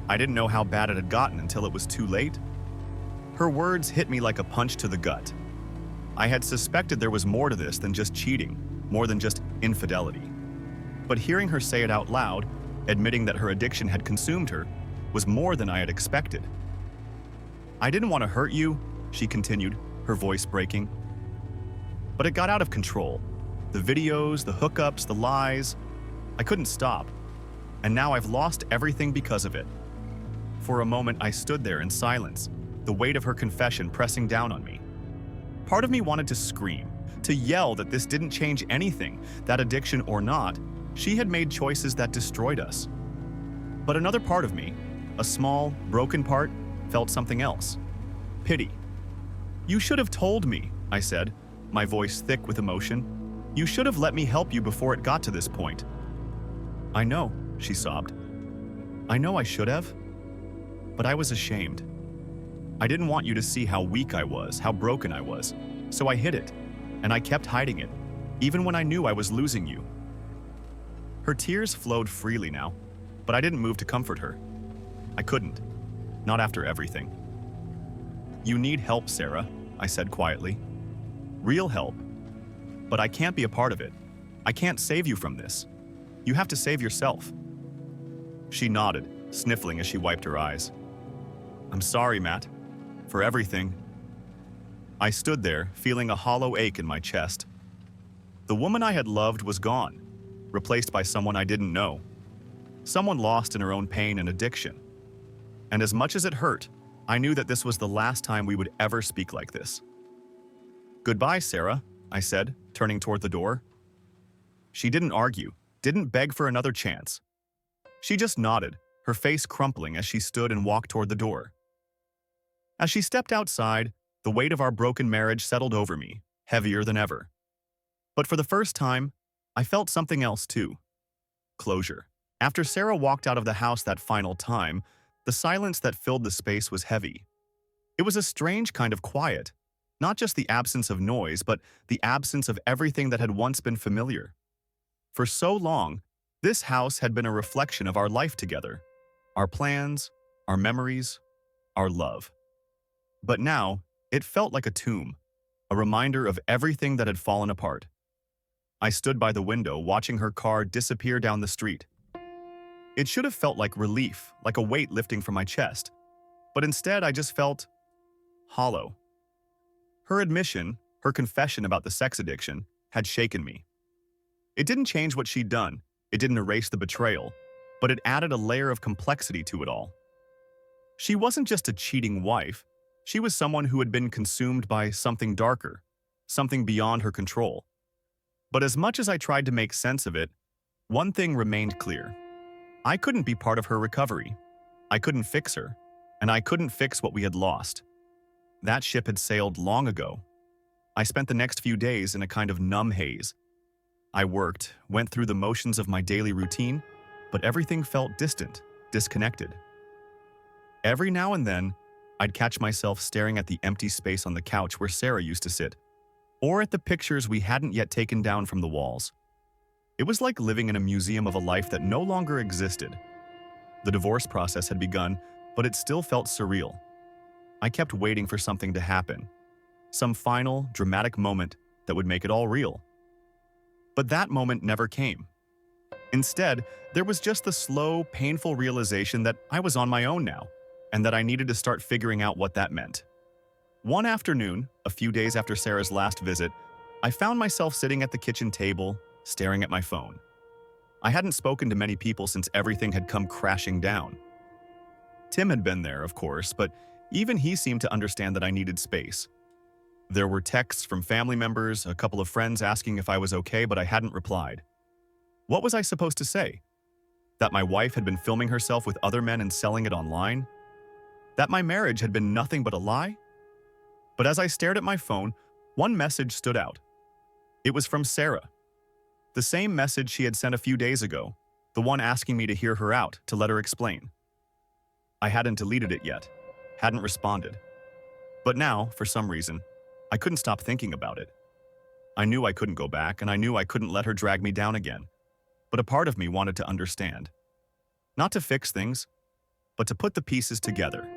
I didn't know how bad it had gotten until it was too late." Her words hit me like a punch to the gut. I had suspected there was more to this than just cheating, more than just infidelity. But hearing her say it out loud, admitting that her addiction had consumed her, was more than I had expected. "I didn't want to hurt you," she continued, her voice breaking. "But it got out of control. The videos, the hookups, the lies. I couldn't stop. And now I've lost everything because of it." For a moment, I stood there in silence, the weight of her confession pressing down on me. Part of me wanted to scream, to yell that this didn't change anything, that addiction or not, she had made choices that destroyed us. But another part of me, a small, broken part, felt something else. Pity. "You should have told me," I said, my voice thick with emotion. "You should have let me help you before it got to this point." "I know," she sobbed. "I know I should have. But I was ashamed. I didn't want you to see how weak I was, how broken I was. So I hid it, and I kept hiding it, even when I knew I was losing you." Her tears flowed freely now, but I didn't move to comfort her. I couldn't. Not after everything. "You need help, Sarah," I said quietly. "Real help. But I can't be a part of it. I can't save you from this. You have to save yourself." She nodded, sniffling as she wiped her eyes. "I'm sorry, Matt. For everything." I stood there, feeling a hollow ache in my chest. The woman I had loved was gone, replaced by someone I didn't know. Someone lost in her own pain and addiction. And as much as it hurt, I knew that this was the last time we would ever speak like this. "Goodbye, Sarah," I said, turning toward the door. She didn't argue, didn't beg for another chance. She just nodded, her face crumpling as she stood and walked toward the door. As she stepped outside, the weight of our broken marriage settled over me, heavier than ever. But for the first time, I felt something else too. Closure. After Sarah walked out of the house that final time, the silence that filled the space was heavy. It was a strange kind of quiet, not just the absence of noise, but the absence of everything that had once been familiar. For so long, this house had been a reflection of our life together, our plans, our memories, our love. But now, it felt like a tomb, a reminder of everything that had fallen apart. I stood by the window, watching her car disappear down the street. It should have felt like relief, like a weight lifting from my chest. But instead, I just felt hollow. Her admission, her confession about the sex addiction, had shaken me. It didn't change what she'd done, it didn't erase the betrayal, but it added a layer of complexity to it all. She wasn't just a cheating wife, she was someone who had been consumed by something darker, something beyond her control. But as much as I tried to make sense of it, one thing remained clear. I couldn't be part of her recovery. I couldn't fix her, and I couldn't fix what we had lost. That ship had sailed long ago. I spent the next few days in a kind of numb haze. I worked, went through the motions of my daily routine, but everything felt distant, disconnected. Every now and then, I'd catch myself staring at the empty space on the couch where Sarah used to sit, or at the pictures we hadn't yet taken down from the walls. It was like living in a museum of a life that no longer existed. The divorce process had begun, but it still felt surreal. I kept waiting for something to happen, some final, dramatic moment that would make it all real. But that moment never came. Instead, there was just the slow, painful realization that I was on my own now, and that I needed to start figuring out what that meant. One afternoon, a few days after Sarah's last visit, I found myself sitting at the kitchen table, staring at my phone. I hadn't spoken to many people since everything had come crashing down. Tim had been there, of course, but even he seemed to understand that I needed space. There were texts from family members, a couple of friends asking if I was okay, but I hadn't replied. What was I supposed to say? That my wife had been filming herself with other men and selling it online? That my marriage had been nothing but a lie? But as I stared at my phone, one message stood out. It was from Sarah. The same message she had sent a few days ago, the one asking me to hear her out, to let her explain. I hadn't deleted it yet, hadn't responded. But now, for some reason, I couldn't stop thinking about it. I knew I couldn't go back, and I knew I couldn't let her drag me down again. But a part of me wanted to understand. Not to fix things, but to put the pieces together.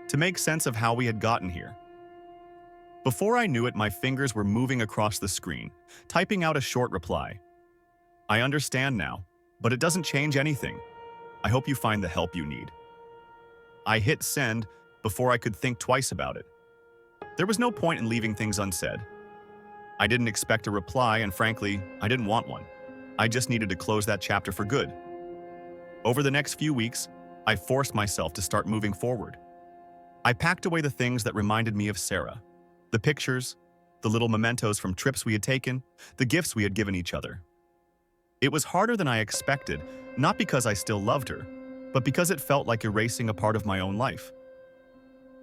To make sense of how we had gotten here. Before I knew it, my fingers were moving across the screen, typing out a short reply. I understand now, but it doesn't change anything. I hope you find the help you need. I hit send before I could think twice about it. There was no point in leaving things unsaid. I didn't expect a reply, and frankly, I didn't want one. I just needed to close that chapter for good. Over the next few weeks, I forced myself to start moving forward. I packed away the things that reminded me of Sarah. The pictures, the little mementos from trips we had taken, the gifts we had given each other. It was harder than I expected, not because I still loved her, but because it felt like erasing a part of my own life.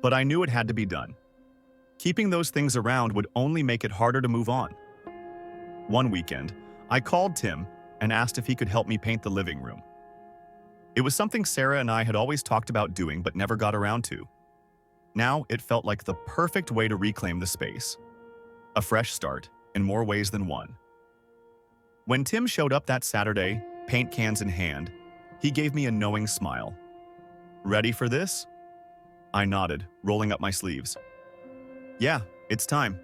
But I knew it had to be done. Keeping those things around would only make it harder to move on. One weekend, I called Tim and asked if he could help me paint the living room. It was something Sarah and I had always talked about doing but never got around to. Now it felt like the perfect way to reclaim the space. A fresh start, in more ways than one. When Tim showed up that Saturday, paint cans in hand, he gave me a knowing smile. Ready for this? I nodded, rolling up my sleeves. Yeah, it's time.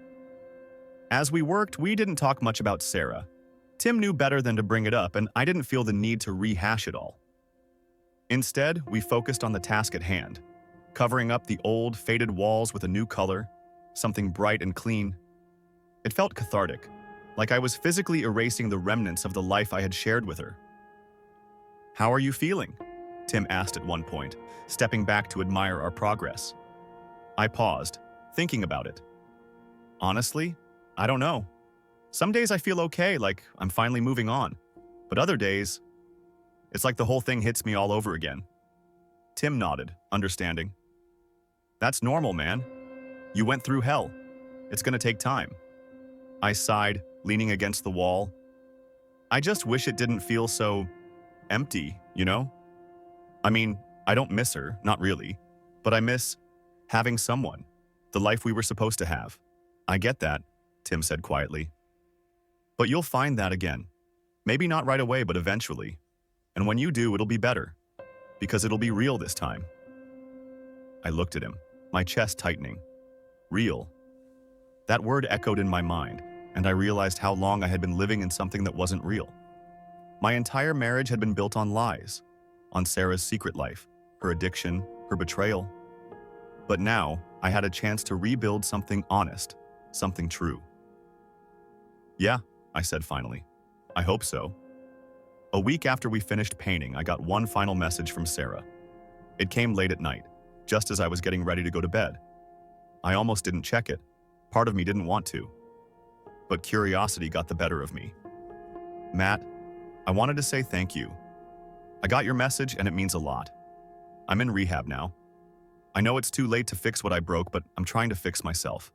As we worked, we didn't talk much about Sarah. Tim knew better than to bring it up, and I didn't feel the need to rehash it all. Instead, we focused on the task at hand, covering up the old, faded walls with a new color, something bright and clean. It felt cathartic, like I was physically erasing the remnants of the life I had shared with her. How are you feeling? Tim asked at one point, stepping back to admire our progress. I paused, thinking about it. Honestly, I don't know. Some days I feel okay, like I'm finally moving on. But other days, it's like the whole thing hits me all over again. Tim nodded, understanding. That's normal, man. You went through hell. It's gonna take time. I sighed, leaning against the wall. I just wish it didn't feel so empty, you know? I mean, I don't miss her, not really. But I miss having someone, the life we were supposed to have. I get that, Tim said quietly. But you'll find that again. Maybe not right away, but eventually. And when you do, it'll be better. Because it'll be real this time. I looked at him, my chest tightening. Real. That word echoed in my mind, and I realized how long I had been living in something that wasn't real. My entire marriage had been built on lies. on Sarah's secret life, her addiction, her betrayal. But now, I had a chance to rebuild something honest, something true. "Yeah," I said finally. "I hope so." A week after we finished painting, I got one final message from Sarah. It came late at night, just as I was getting ready to go to bed. I almost didn't check it. Part of me didn't want to. But curiosity got the better of me. "Matt, I wanted to say thank you. I got your message and it means a lot. I'm in rehab now. I know it's too late to fix what I broke, but I'm trying to fix myself.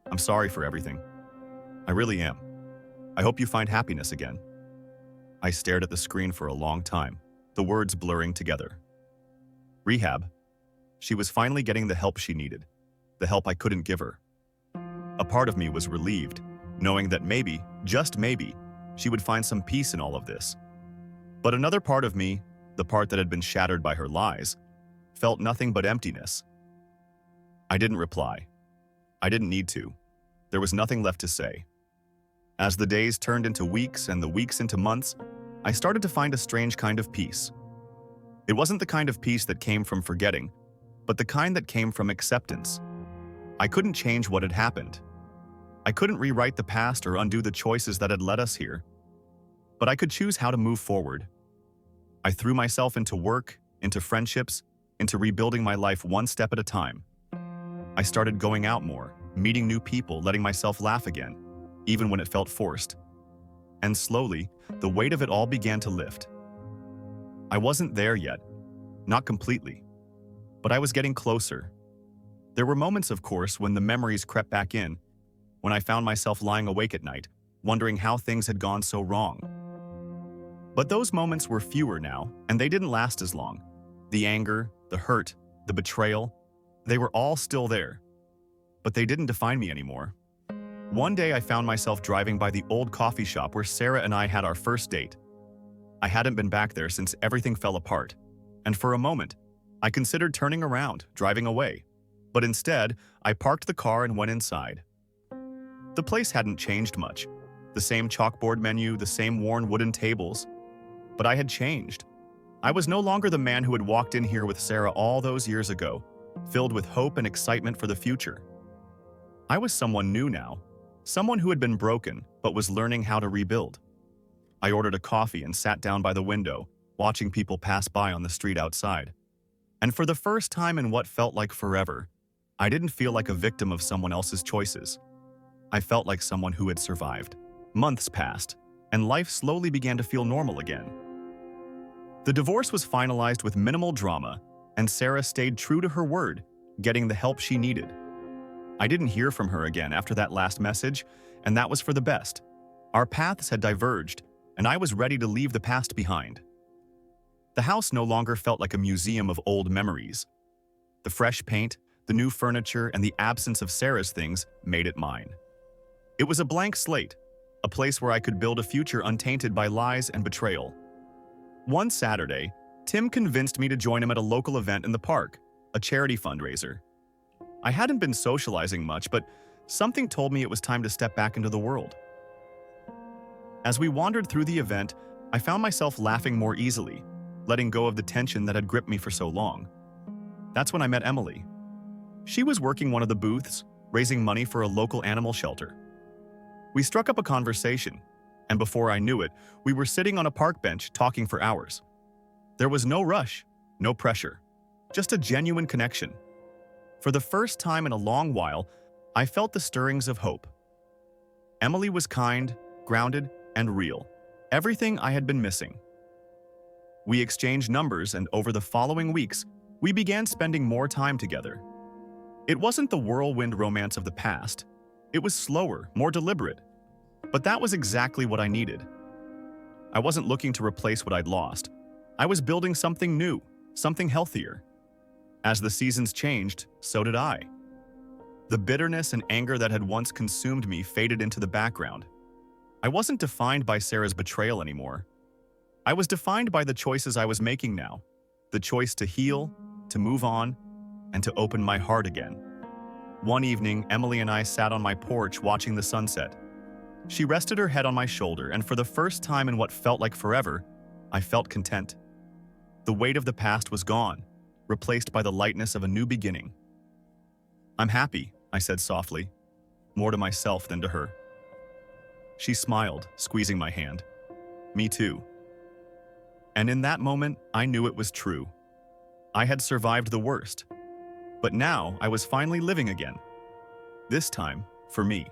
I'm sorry for everything. I really am. I hope you find happiness again." I stared at the screen for a long time, the words blurring together. Rehab. She was finally getting the help she needed, the help I couldn't give her. A part of me was relieved, knowing that maybe, just maybe, she would find some peace in all of this. But another part of me, the part that had been shattered by her lies, felt nothing but emptiness. I didn't reply. I didn't need to. There was nothing left to say. As the days turned into weeks and the weeks into months, I started to find a strange kind of peace. It wasn't the kind of peace that came from forgetting, but the kind that came from acceptance. I couldn't change what had happened. I couldn't rewrite the past or undo the choices that had led us here. But I could choose how to move forward. I threw myself into work, into friendships, into rebuilding my life one step at a time. I started going out more, meeting new people, letting myself laugh again, even when it felt forced. And slowly, the weight of it all began to lift. I wasn't there yet, not completely, but I was getting closer. There were moments, of course, when the memories crept back in, when I found myself lying awake at night, wondering how things had gone so wrong. But those moments were fewer now, and they didn't last as long. The anger, the hurt, the betrayal, they were all still there. But they didn't define me anymore. One day I found myself driving by the old coffee shop where Sarah and I had our first date. I hadn't been back there since everything fell apart, and for a moment, I considered turning around, driving away. But instead, I parked the car and went inside. The place hadn't changed much. The same chalkboard menu, the same worn wooden tables. But I had changed. I was no longer the man who had walked in here with Sarah all those years ago, filled with hope and excitement for the future. I was someone new now, someone who had been broken but was learning how to rebuild. I ordered a coffee and sat down by the window, watching people pass by on the street outside. And for the first time in what felt like forever, I didn't feel like a victim of someone else's choices. I felt like someone who had survived. Months passed, and life slowly began to feel normal again. The divorce was finalized with minimal drama, and Sarah stayed true to her word, getting the help she needed. I didn't hear from her again after that last message, and that was for the best. Our paths had diverged, and I was ready to leave the past behind. The house no longer felt like a museum of old memories. The fresh paint, the new furniture, and the absence of Sarah's things made it mine. It was a blank slate, a place where I could build a future untainted by lies and betrayal. One Saturday, Tim convinced me to join him at a local event in the park, a charity fundraiser. I hadn't been socializing much, but something told me it was time to step back into the world. As we wandered through the event, I found myself laughing more easily, letting go of the tension that had gripped me for so long. That's when I met Emily. She was working one of the booths, raising money for a local animal shelter. We struck up a conversation, and before I knew it, we were sitting on a park bench talking for hours. There was no rush, no pressure, just a genuine connection. For the first time in a long while, I felt the stirrings of hope. Emily was kind, grounded, and real, everything I had been missing. We exchanged numbers, and over the following weeks, we began spending more time together. It wasn't the whirlwind romance of the past. It was slower, more deliberate. But that was exactly what I needed. I wasn't looking to replace what I'd lost. I was building something new, something healthier. As the seasons changed, so did I. The bitterness and anger that had once consumed me faded into the background. I wasn't defined by Sarah's betrayal anymore. I was defined by the choices I was making now, the choice to heal, to move on, and to open my heart again. One evening, Emily and I sat on my porch watching the sunset. She rested her head on my shoulder, and for the first time in what felt like forever, I felt content. The weight of the past was gone, replaced by the lightness of a new beginning. "I'm happy," I said softly, more to myself than to her. She smiled, squeezing my hand. "Me too." And in that moment, I knew it was true. I had survived the worst, but now I was finally living again. This time, for me.